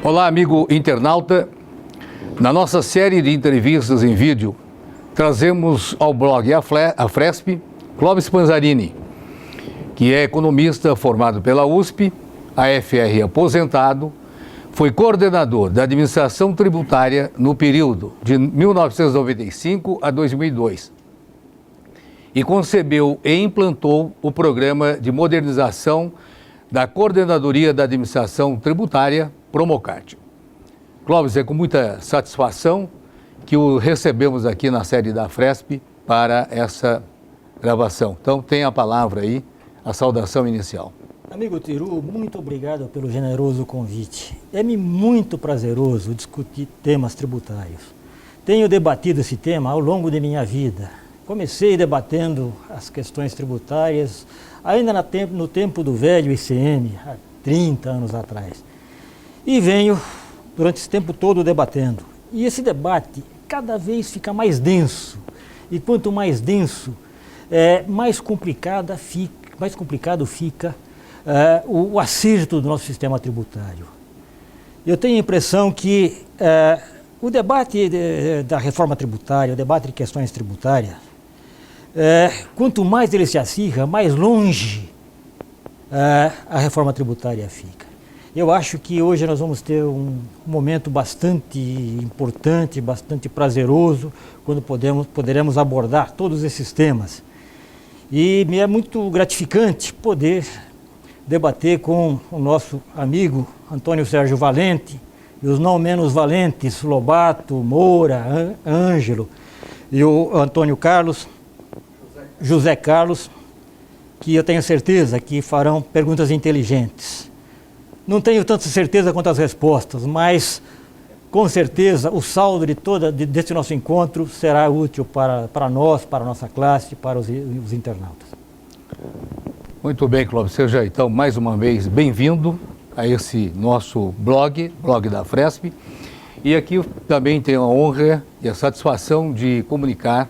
Olá, amigo internauta. Na nossa série de entrevistas em vídeo, trazemos ao blog A Fresp, Clóvis Panzarini, que é economista formado pela USP, AFR aposentado, foi coordenador da administração tributária no período de 1995 a 2002 e concebeu e implantou o programa de modernização da Coordenadoria da Administração Tributária, Promocart. Clóvis, é com muita satisfação que o recebemos aqui na sede da Fresp para essa gravação. Então, tem a palavra aí, a saudação inicial. Amigo Thiru, muito obrigado pelo generoso convite. É-me muito prazeroso discutir temas tributários. Tenho debatido esse tema ao longo de minha vida. Comecei debatendo as questões tributárias ainda no tempo do velho ICM, há 30 anos atrás. E venho durante esse tempo todo debatendo. E esse debate cada vez fica mais denso. E quanto mais denso, mais complicado fica o acerto do nosso sistema tributário. Eu tenho a impressão que o debate da reforma tributária, o debate de questões tributárias, quanto mais ele se acirra, mais longe a reforma tributária fica. Eu acho que hoje nós vamos ter um momento bastante importante, bastante prazeroso, quando poderemos abordar todos esses temas. E me é muito gratificante poder debater com o nosso amigo Antônio Sérgio Valente e os não menos valentes Lobato, Moura, Ângelo e o Antônio Carlos, José Carlos, que eu tenho certeza que farão perguntas inteligentes. Não tenho tanta certeza quanto as respostas, mas com certeza o saldo desse nosso encontro será útil para nós, para a nossa classe, para os internautas. Muito bem, Clóvis. Seja então mais uma vez bem-vindo a esse nosso blog da Fresp. E aqui também tenho a honra e a satisfação de comunicar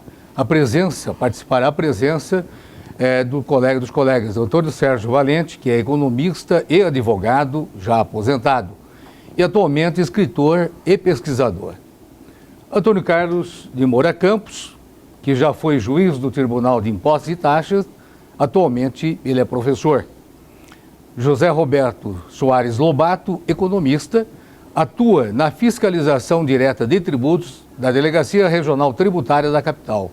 participar a presença dos colegas Antônio Sérgio Valente, que é economista e advogado, já aposentado, e atualmente escritor e pesquisador. Antônio Carlos de Moura Campos, que já foi juiz do Tribunal de Impostos e Taxas, atualmente ele é professor. José Roberto Soares Lobato, economista, atua na fiscalização direta de tributos da Delegacia Regional Tributária da capital.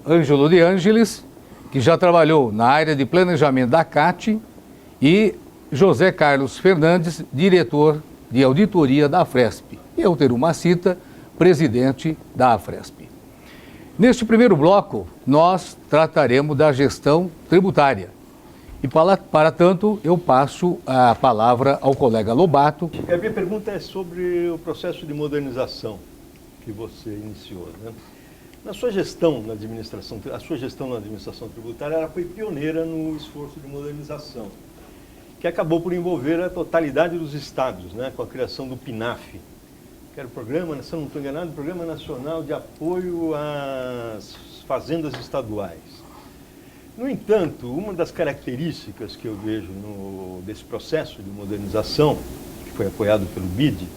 Ângelo de Ângeles, que já trabalhou na área de planejamento da CAT, e José Carlos Fernandes, diretor de auditoria da Afresp, e Elteru Macita, presidente da Afresp. Neste primeiro bloco, nós trataremos da gestão tributária. E para tanto, eu passo a palavra ao colega Lobato. A minha pergunta é sobre o processo de modernização que você iniciou, né? Na sua gestão na administração, a sua gestão na administração tributária, ela foi pioneira no esforço de modernização, que acabou por envolver a totalidade dos estados, né, com a criação do PNAF, que era o programa, se eu não estou enganado, o Programa Nacional de Apoio às Fazendas Estaduais. No entanto, uma das características que eu vejo desse processo de modernização, que foi apoiado pelo BID,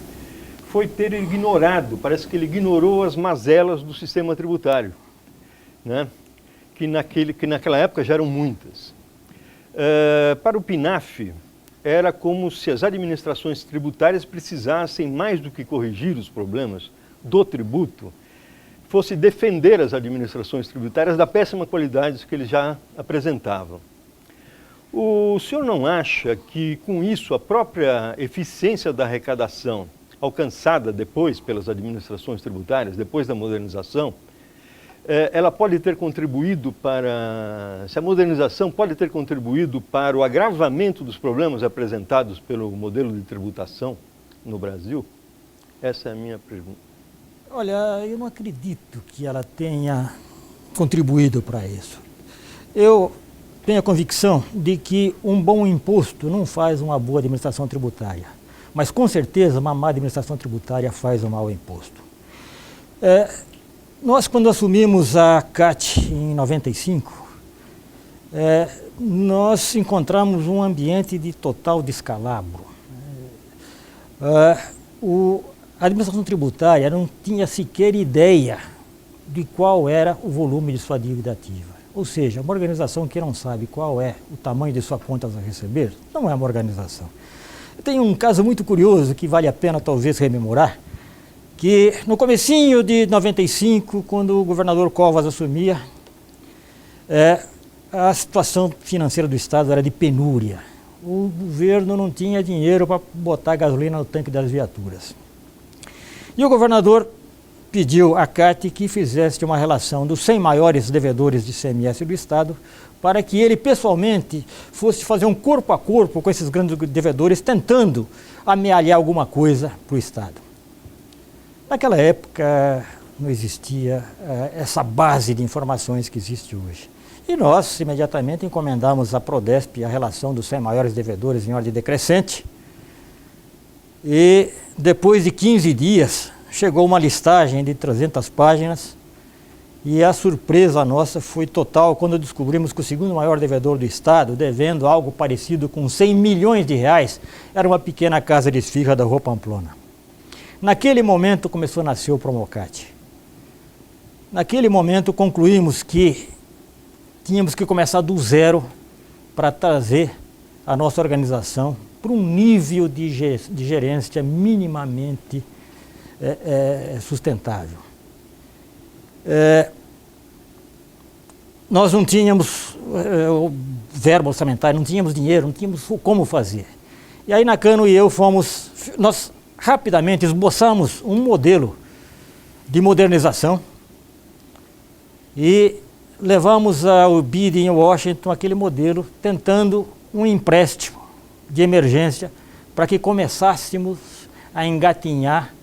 foi ter ignorado, parece que ele ignorou as mazelas do sistema tributário, né? que naquela época já eram muitas. Para o PNAF, era como se as administrações tributárias precisassem, mais do que corrigir os problemas do tributo, fosse defender as administrações tributárias da péssima qualidade que eles já apresentavam. O senhor não acha que, com isso, a própria eficiência da arrecadação alcançada depois pelas administrações tributárias, depois da modernização, ela pode ter contribuído se a modernização pode ter contribuído para o agravamento dos problemas apresentados pelo modelo de tributação no Brasil? Essa é a minha pergunta. Olha, eu não acredito que ela tenha contribuído para isso. Eu tenho a convicção de que um bom imposto não faz uma boa administração tributária. Mas, com certeza, uma má administração tributária faz um mau imposto. Nós, quando assumimos a CAT em 95, nós encontramos um ambiente de total descalabro. A administração tributária não tinha sequer ideia de qual era o volume de sua dívida ativa. Ou seja, uma organização que não sabe qual é o tamanho de sua conta a receber, não é uma organização. Tem um caso muito curioso que vale a pena talvez rememorar, que no comecinho de 95, quando o governador Covas assumia, a situação financeira do Estado era de penúria. O governo não tinha dinheiro para botar gasolina no tanque das viaturas. E o governador pediu à CAT que fizesse uma relação dos 100 maiores devedores de ICMS do Estado para que ele pessoalmente fosse fazer um corpo a corpo com esses grandes devedores, tentando amealhar alguma coisa para o Estado. Naquela época não existia essa base de informações que existe hoje. E nós imediatamente encomendamos à Prodesp a relação dos 100 maiores devedores em ordem decrescente. E depois de 15 dias chegou uma listagem de 300 páginas e a surpresa nossa foi total quando descobrimos que o segundo maior devedor do Estado, devendo algo parecido com 100 milhões de reais, era uma pequena casa de esfirra da Rua Pamplona. Naquele momento começou a nascer o Promocat. Naquele momento concluímos que tínhamos que começar do zero para trazer a nossa organização para um nível de gerência minimamente sustentável. Nós não tínhamos verbo orçamentário, não tínhamos dinheiro, não tínhamos como fazer. E aí Nakano e eu nós rapidamente esboçamos um modelo de modernização e levamos ao BID em Washington aquele modelo, tentando um empréstimo de emergência para que começássemos a engatinhar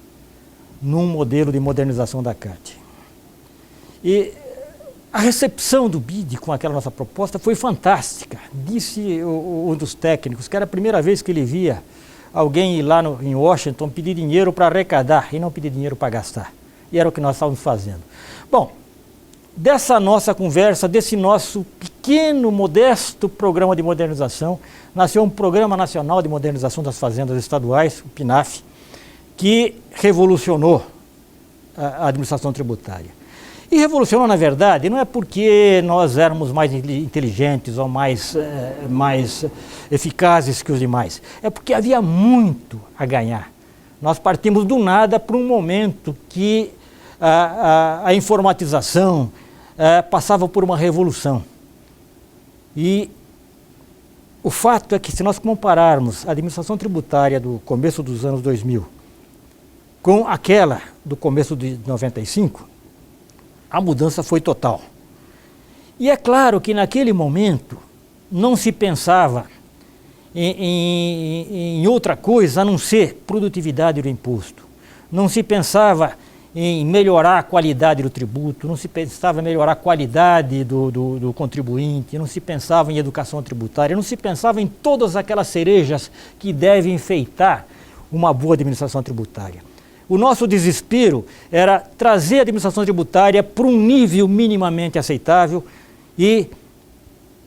num modelo de modernização da CAT. E a recepção do BID com aquela nossa proposta foi fantástica. Disse um dos técnicos que era a primeira vez que ele via alguém ir lá em Washington pedir dinheiro para arrecadar e não pedir dinheiro para gastar. E era o que nós estávamos fazendo. Bom, dessa nossa conversa, desse nosso pequeno, modesto programa de modernização, nasceu um Programa Nacional de Modernização das Fazendas Estaduais, o PNAF, que revolucionou a administração tributária. E revolucionou, na verdade, não é porque nós éramos mais inteligentes ou mais eficazes que os demais, é porque havia muito a ganhar. Nós partimos do nada para um momento que a informatização passava por uma revolução. E o fato é que, se nós compararmos a administração tributária do começo dos anos 2000 com aquela do começo de 95, a mudança foi total. E é claro que naquele momento não se pensava em outra coisa a não ser produtividade do imposto. Não se pensava em melhorar a qualidade do tributo, não se pensava em melhorar a qualidade do contribuinte, não se pensava em educação tributária, não se pensava em todas aquelas cerejas que devem enfeitar uma boa administração tributária. O nosso desespero era trazer a administração tributária para um nível minimamente aceitável e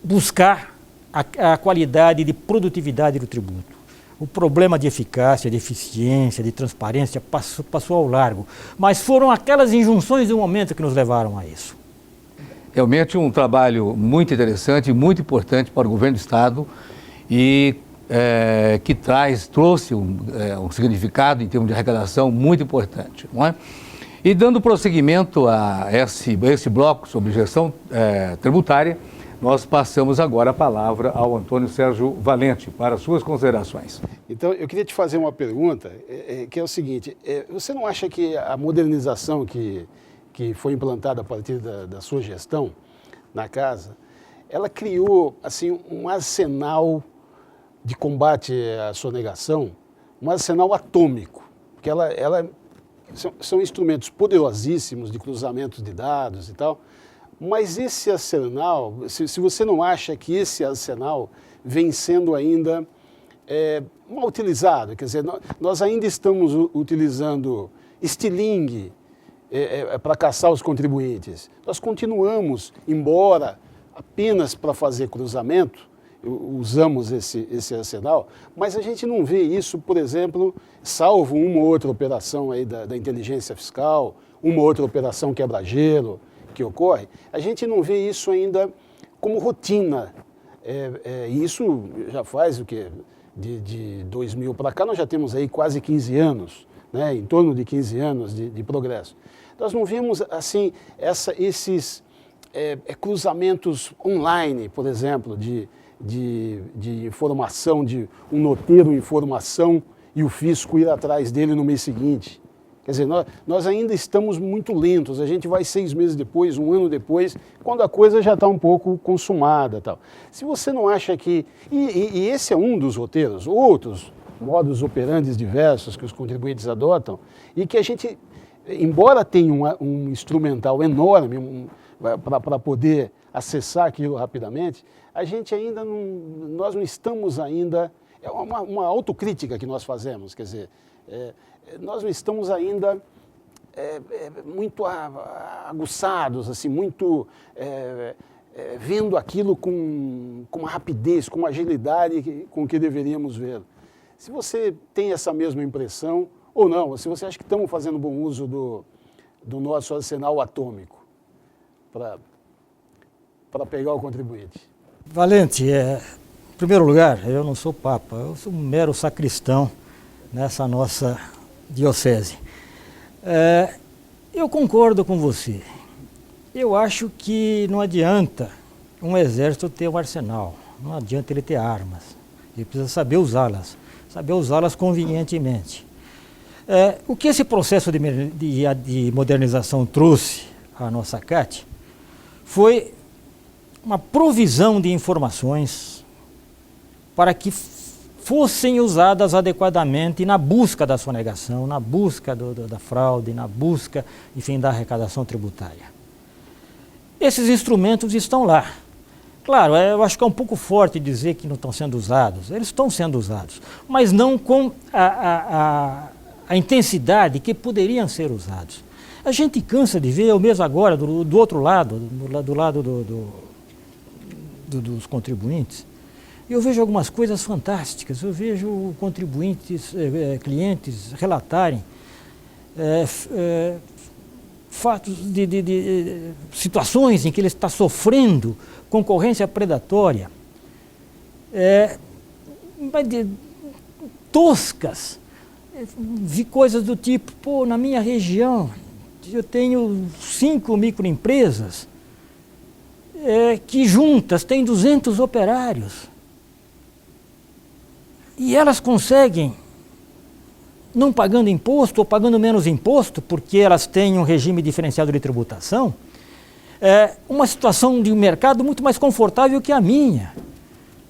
buscar a qualidade de produtividade do tributo. O problema de eficácia, de eficiência, de transparência passou ao largo, mas foram aquelas injunções do momento que nos levaram a isso. Realmente um trabalho muito interessante, muito importante para o governo do Estado e que trouxe um significado em termos de arrecadação muito importante, não é? E dando prosseguimento a esse bloco sobre gestão tributária, nós passamos agora a palavra ao Antônio Sérgio Valente para suas considerações. Então, eu queria te fazer uma pergunta, que é o seguinte, você não acha que a modernização que foi implantada a partir da sua gestão na casa, ela criou assim, um arsenal de combate à sonegação, um arsenal atômico, porque são instrumentos poderosíssimos de cruzamento de dados e tal, mas esse arsenal, se você não acha que esse arsenal vem sendo ainda mal utilizado, quer dizer, nós ainda estamos utilizando estilingue para caçar os contribuintes, nós continuamos, embora apenas para fazer cruzamento, usamos esse arsenal, mas a gente não vê isso, por exemplo, salvo uma ou outra operação aí da inteligência fiscal, uma ou outra operação quebra-gelo que ocorre, a gente não vê isso ainda como rotina. E isso já faz o quê? De 2000 para cá, nós já temos aí quase 15 anos, né? Em torno de 15 anos de progresso. Nós não vimos assim, esses cruzamentos online, por exemplo, de informação, de um noteiro informação e o fisco ir atrás dele no mês seguinte. Quer dizer, nós ainda estamos muito lentos, a gente vai 6 meses depois, 1 ano depois, quando a coisa já está um pouco consumada. Tal. Se você não acha que... E esse é um dos roteiros, outros modus operandi diversos que os contribuintes adotam, e que a gente, embora tenha um instrumental enorme para poder acessar aquilo rapidamente, a gente ainda não... Nós não estamos ainda... É uma autocrítica que nós fazemos, quer dizer... nós não estamos ainda muito aguçados, assim, muito vendo aquilo com uma rapidez, com uma agilidade com que deveríamos ver. Se você tem essa mesma impressão ou não, se você acha que estamos fazendo bom uso do nosso arsenal atômico para pegar o contribuinte. Valente, em primeiro lugar, eu não sou papa, eu sou um mero sacristão nessa nossa diocese. Eu concordo com você. Eu acho que não adianta um exército ter um arsenal, não adianta ele ter armas. Ele precisa saber usá-las convenientemente. O que esse processo de modernização trouxe à nossa CAT foi uma provisão de informações para que fossem usadas adequadamente na busca da sonegação, na busca da fraude, na busca, enfim, da arrecadação tributária. Esses instrumentos estão lá. Claro, eu acho que é um pouco forte dizer que não estão sendo usados. Eles estão sendo usados, mas não com a intensidade que poderiam ser usados. A gente cansa de ver, eu mesmo agora, do outro lado, do lado dos contribuintes, eu vejo algumas coisas fantásticas. Eu vejo contribuintes, clientes relatarem fatos de situações em que ele está sofrendo concorrência predatória, toscas. Vi coisas do tipo, pô, na minha região eu tenho 5 microempresas que juntas têm 200 operários. E elas conseguem, não pagando imposto ou pagando menos imposto, porque elas têm um regime diferenciado de tributação, uma situação de mercado muito mais confortável que a minha.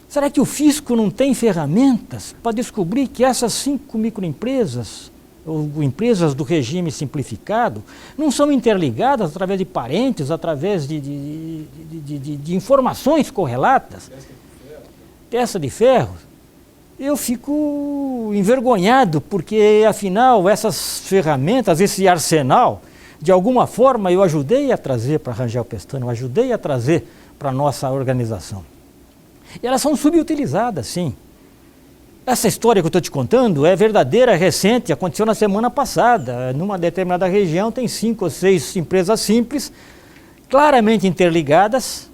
Será que o fisco não tem ferramentas para descobrir que essas 5 microempresas, ou empresas do regime simplificado, não são interligadas através de parentes, através de informações correlatas? Testa de ferro. Eu fico envergonhado, porque, afinal, essas ferramentas, esse arsenal, de alguma forma eu ajudei a trazer para a Rangel Pestana, eu ajudei a trazer para a nossa organização. E elas são subutilizadas, sim. Essa história que eu estou te contando é verdadeira, recente, aconteceu na semana passada. Numa determinada região tem 5 ou 6 empresas simples, claramente interligadas,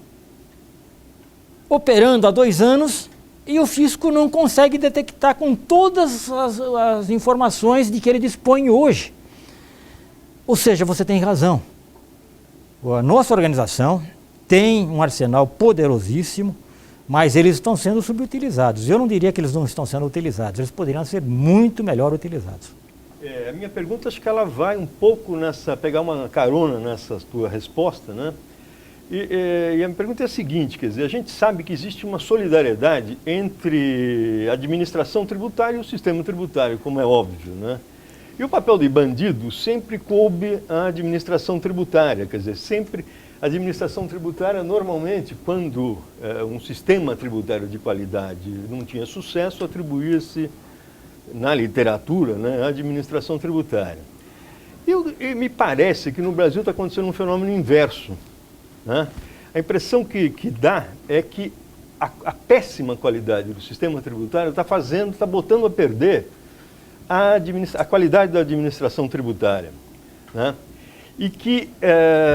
operando há 2 anos, e o fisco não consegue detectar com todas as informações de que ele dispõe hoje. Ou seja, você tem razão. A nossa organização tem um arsenal poderosíssimo, mas eles estão sendo subutilizados. Eu não diria que eles não estão sendo utilizados, eles poderiam ser muito melhor utilizados. A minha pergunta, acho que ela vai um pouco pegar uma carona nessa tua resposta, né? E a minha pergunta é a seguinte, quer dizer, a gente sabe que existe uma solidariedade entre a administração tributária e o sistema tributário, como é óbvio, né? E o papel de bandido sempre coube à administração tributária, quer dizer, sempre a administração tributária, normalmente, quando um sistema tributário de qualidade não tinha sucesso, atribuía-se, na literatura, né, à administração tributária. E me parece que no Brasil está acontecendo um fenômeno inverso, né? A impressão que dá é que a péssima qualidade do sistema tributário está botando a perder a qualidade da administração tributária, né? E que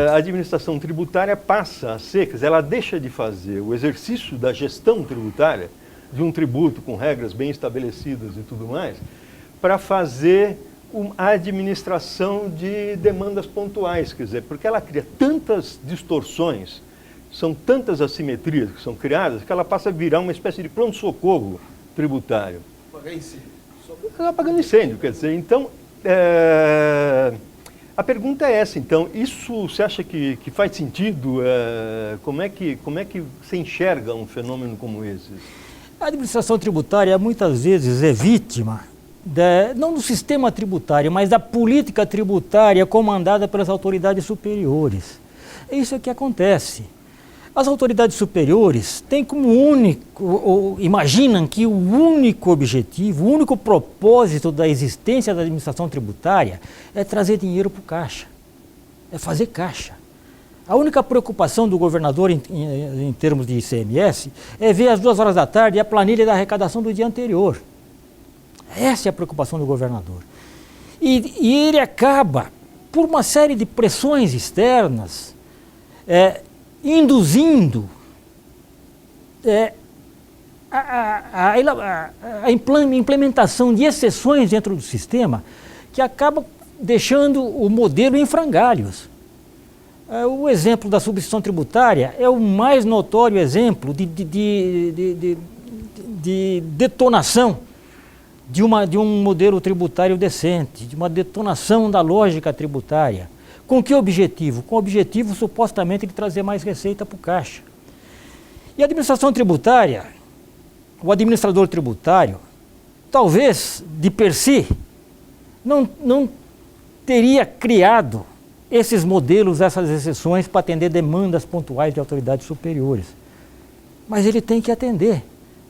a administração tributária passa a ser, quer dizer, ela deixa de fazer o exercício da gestão tributária de um tributo com regras bem estabelecidas e tudo mais, para fazer a administração de demandas pontuais, quer dizer, porque ela cria tantas distorções, são tantas assimetrias que são criadas, que ela passa a virar uma espécie de pronto-socorro tributário. Pagar incêndio. Apagando incêndio, quer dizer, então, a pergunta é essa, então, isso você acha que faz sentido? Como é que você enxerga um fenômeno como esse? A administração tributária muitas vezes é vítima, não do sistema tributário, mas da política tributária comandada pelas autoridades superiores. É isso que acontece. As autoridades superiores têm como único, ou imaginam que o único objetivo, o único propósito da existência da administração tributária é trazer dinheiro para o caixa, é fazer caixa. A única preocupação do governador em termos de ICMS é ver às 2 horas da tarde a planilha da arrecadação do dia anterior. Essa é a preocupação do governador. E ele acaba, por uma série de pressões externas, induzindo a implementação de exceções dentro do sistema que acaba deixando o modelo em frangalhos. O exemplo da substituição tributária é o mais notório exemplo de detonação de um modelo tributário decente, de uma detonação da lógica tributária. Com que objetivo? Com o objetivo, supostamente, de trazer mais receita para o caixa. E a administração tributária, o administrador tributário, talvez, de per si, não teria criado esses modelos, essas exceções, para atender demandas pontuais de autoridades superiores. Mas ele tem que atender.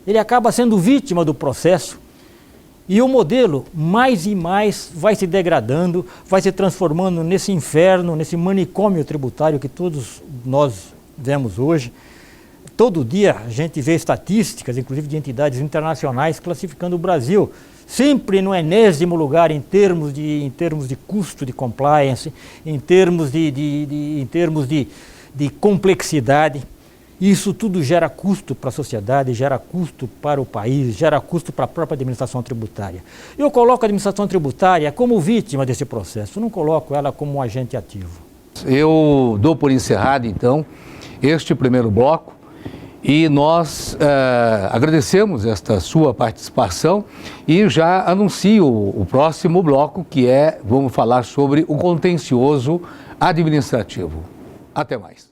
Ele acaba sendo vítima do processo. E o modelo, mais e mais, vai se degradando, vai se transformando nesse inferno, nesse manicômio tributário que todos nós vemos hoje. Todo dia a gente vê estatísticas, inclusive de entidades internacionais, classificando o Brasil sempre no enésimo lugar em termos de custo de compliance, em termos de complexidade. Isso tudo gera custo para a sociedade, gera custo para o país, gera custo para a própria administração tributária. Eu coloco a administração tributária como vítima desse processo, não coloco ela como um agente ativo. Eu dou por encerrado, então, este primeiro bloco e nós agradecemos esta sua participação e já anuncio o próximo bloco, que vamos falar sobre o contencioso administrativo. Até mais.